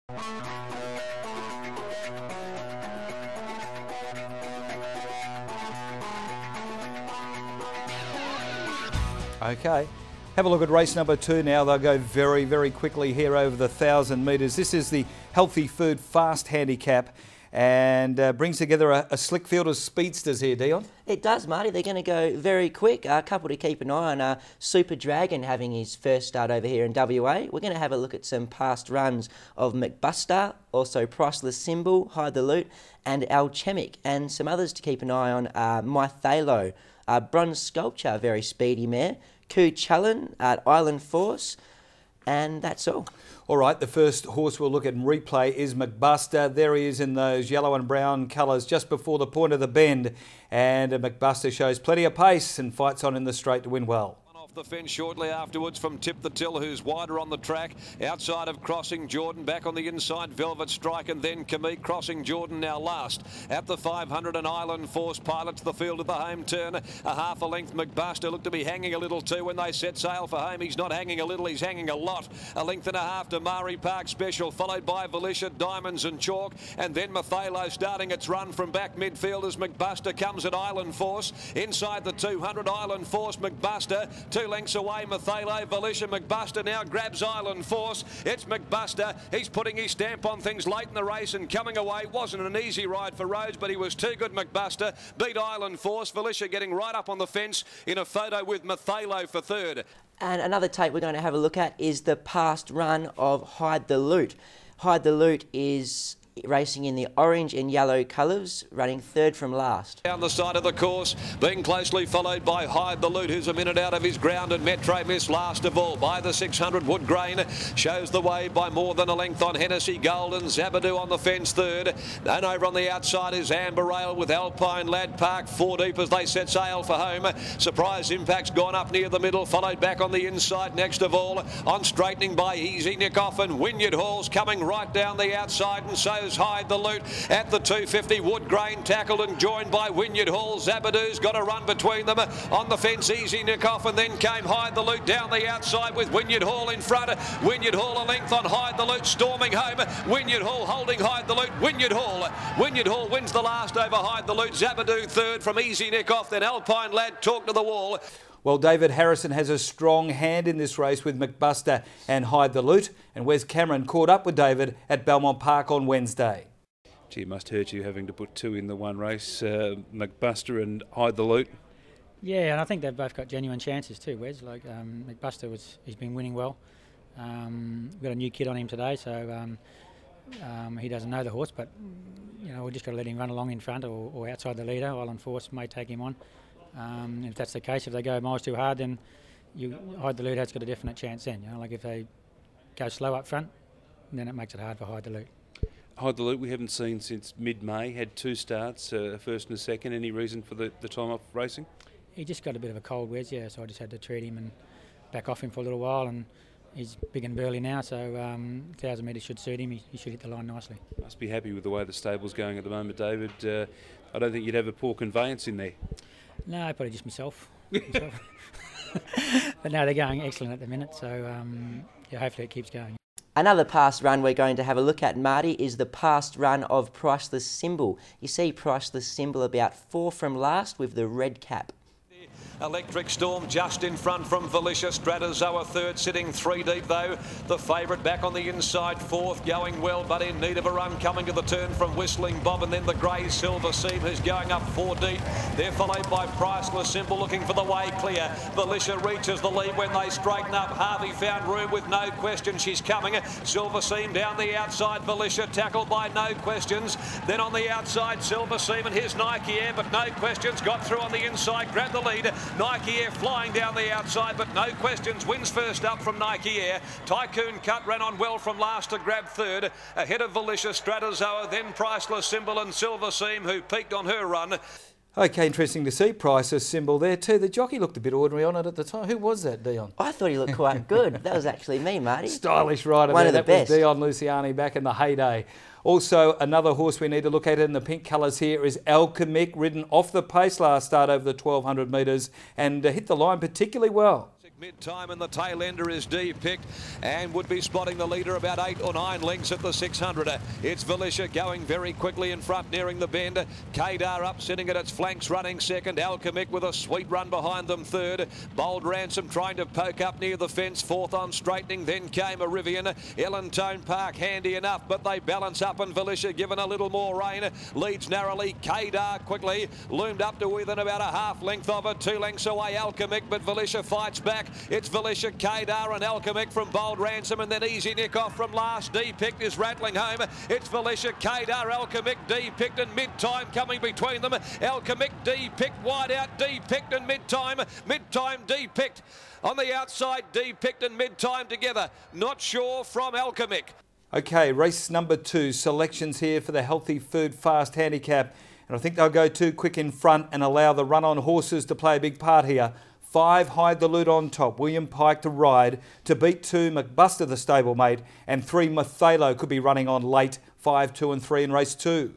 Okay, have a look at race number 2 now. They'll go very, very quickly here over the 1,000 metres. This is the Healthy Food Fast Handicap and brings together a slick field of speedsters here, Dion. It does, Marty. They're going to go very quick. A couple to keep an eye on. Super Dragon having his first start over here in WA. We're going to have a look at some past runs of McBuster, also Priceless Symbol, Hide the Loot, and Alchemic. And some others to keep an eye on are Mythalo, Bronze Sculpture, very speedy mare, Koo Challon at Island Force, and that's all. All right, the first horse we'll look at in replay is McBuster. There he is in those yellow and brown colours just before the point of the bend. And McBuster shows plenty of pace and fights on in the straight to win well. The fence shortly afterwards from Tip the Till, who's wider on the track. Outside of Crossing Jordan, back on the inside, Velvet Strike, and then Kamik. Crossing Jordan now last. At the 500, an Island Force pilots the field of the home turn. A half a length, McBuster looked to be hanging a little too when they set sail for home. He's not hanging a little, he's hanging a lot. A length and a half to Murray Park Special, followed by Valicia, Diamonds and Chalk, and then Mythalo starting its run from back midfield as McBuster comes at Island Force. Inside the 200, Island Force, McBuster. 2 lengths away, Mythalo, Valicia, McBuster now grabs Island Force. It's McBuster. He's putting his stamp on things late in the race and coming away. Wasn't an easy ride for Rhodes, but he was too good, McBuster. Beat Island Force. Valicia getting right up on the fence in a photo with Mythalo for third. And another tape we're going to have a look at is the past run of Hide the Loot. Hide the Loot is racing in the orange and yellow colours, running third from last. Down the side of the course, being closely followed by Hide the Loot, who's a minute out of his ground, and Metro Miss last of all by the 600. Wood Grain shows the way by more than a length on Hennessy Gold, and Zabadoo on the fence third. And over on the outside is Amber Ale with Alpine Lad Park 4 deep as they set sail for home. Surprise Impact's gone up near the middle, followed back on the inside next of all. On straightening by Easy Nick Off, and Wynyard Hall's coming right down the outside, and so Hide the Loot at the 250. Wood Grain tackled and joined by Wynyard Hall. Zabadoo's got a run between them. On the fence, Easy Nick Off, and then came Hide the Loot down the outside with Wynyard Hall in front. Wynyard Hall a length on Hide the Loot, storming home. Wynyard Hall holding Hide the Loot. Wynyard Hall wins the last over Hide the Loot. Zabadoo third from Easy Nick Off, then Alpine Lad talk to the wall. Well, David Harrison has a strong hand in this race with McBuster and Hide the Loot, and Wes Cameron caught up with David at Belmont Park on Wednesday. Gee, it must hurt you having to put 2 in the one race, McBuster and Hide the Loot. Yeah, and I think they've both got genuine chances too, Wes. Like McBuster, he's been winning well. We've got a new kid on him today, so he doesn't know the horse, but you know, we've just got to let him run along in front or outside the leader. Island Force may take him on. If that's the case, if they go miles too hard, then Hide the Loot has got a definite chance then. You know, like if they go slow up front, then it makes it hard for Hide the Loot. Hide the Loot we haven't seen since mid-May, had 2 starts, a first and a second. Any reason for the time off racing? He just got a bit of a cold, Wes, yeah, so I just had to treat him and back off him for a little while, and he's big and burly now, so 1,000 metres should suit him. He should hit the line nicely. Must be happy with the way the stable's going at the moment, David. I don't think you'd have a poor conveyance in there. No, probably just myself. But no, they're going excellent at the minute, so yeah, hopefully it keeps going. Another past run we're going to have a look at, Marty, is the past run of Priceless Symbol. You see Priceless Symbol about 4 from last with the red cap. Electric Storm just in front from Valicia. Stratozoa third, sitting 3 deep though. The favourite back on the inside, fourth, going well, but in need of a run. Coming to the turn from Whistling Bob, and then the grey Silver Seam, who's going up 4 deep. They're followed by Priceless Symbol, looking for the way clear. Valicia reaches the lead when they straighten up. Harvey found room with no question. She's coming. Silver Seam down the outside. Valicia tackled by no questions. Then on the outside, Silver Seam and his Nike Air, but no questions. Got through on the inside, grabbed the lead. Nike Air flying down the outside, but no questions. Wins first up from Nike Air. Tycoon Cut ran on well from last to grab third. Ahead of Valicia, Stratozoa, then Priceless Symbol and Silver Seam, who peaked on her run. Okay, interesting to see Priceless Symbol there too. The jockey looked a bit ordinary on it at the time. Who was that, Dion? I thought he looked quite good. That was actually me, Marty. Stylish rider. One of the best. Was Dion Luciani back in the heyday. Also, another horse we need to look at in the pink colours here is Alchemic, ridden off the pace last start over the 1,200 metres and hit the line particularly well. Mid-time and the tail ender is D-picked and would be spotting the leader about 8 or 9 lengths at the 600. It's Valisha going very quickly in front, nearing the bend. Kadar up, sitting at its flanks, running second. Alchemic with a sweet run behind them third. Bold Ransom trying to poke up near the fence, fourth on straightening. Then came a Rivian. Ellentone Park handy enough, but they balance up, and Valisha given a little more rain. Leads narrowly. Kadar quickly loomed up to within about a half length of it. 2 lengths away Alchemic, but Valisha fights back. It's Valisha, Kadar and Alchemic from Bold Ransom, and then Easy Nick off from last. D-picked is rattling home. It's Valisha, Kadar, Alchemic, D-picked and mid-time coming between them. Alchemic, D-picked, wide out, D-picked and mid-time. Mid-time, D-picked. On the outside, D-picked and mid-time together. Not sure from Alchemic. Okay, race number 2. Selections here for the Healthy Food Fast Handicap. And I think they'll go too quick in front and allow the run-on horses to play a big part here. 5, Hide the Loot on top. William Pike to ride. To beat 2, McBuster the stablemate. And 3, Mathalo could be running on late. 5, 2 and 3 in race 2.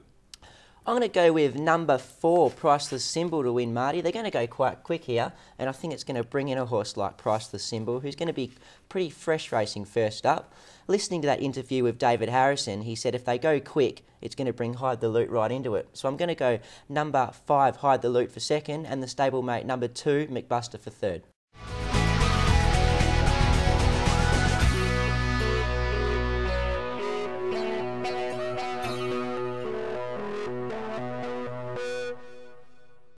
I'm going to go with number 4, Priceless Symbol, to win, Marty. They're going to go quite quick here, and I think it's going to bring in a horse like Priceless Symbol, who's going to be pretty fresh racing first up. Listening to that interview with David Harrison, he said if they go quick, it's going to bring Hide the Loot right into it. So I'm going to go number 5, Hide the Loot for second, and the stablemate number 2, McBuster for third.